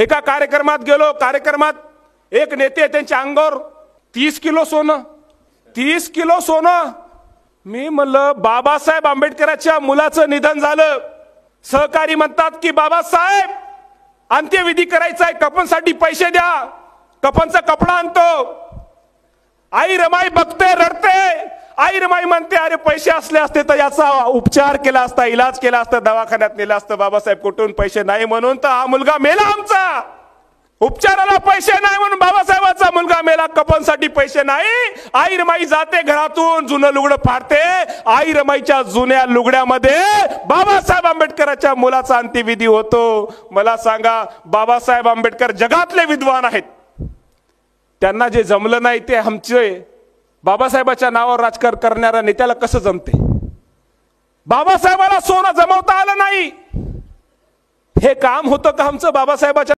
एका कार्यक्रमात गेलो, कार्यक्रमात एक नेते त्यांच्या अंगावर 30 किलो सोनं, 30 किलो सोनं. मी म्हणलं बाबासाहेब आंबेडकरांच्या मुलाचं निधन झालं. सहकारी म्हणतात की बाबासाहेब अंत्यविधी करायचा आहे, कफनसाठी पैसे द्या. कफनचा कपडा आणतो. आई रमाई बघते, रडते. आई रमाई म्हणते अरे पैसे असले असते तर याचा उपचार केला असता, इलाज केला असता, दवाखान्यात नेला असतं. बाबासाहेब कुठून पैसे नाही म्हणून तर हा मुलगा मेला आमचा. उपचाराला पैसे नाही म्हणून बाबासाहेबांचा मुलगा मेला. कफनसाठी पैसे नाही. आई रमाई जाते घरातून, जुनं लुगडं फाडते. आई रमाईच्या जुन्या लुगड्यामध्ये बाबासाहेब आंबेडकरांच्या मुलाचा अंत्यविधी होतो. मला सांगा, बाबासाहेब आंबेडकर जगातले विद्वान आहेत. त्यांना जे जमलं नाही ते आमचे बाबासाहेबाच्या नावावर राजकारण करणाऱ्या नेत्याला कसं जमते? बाबासाहेबाला सोनं जमवता आलं नाही. हे काम होतं का आमचं बाबासाहेबाच्या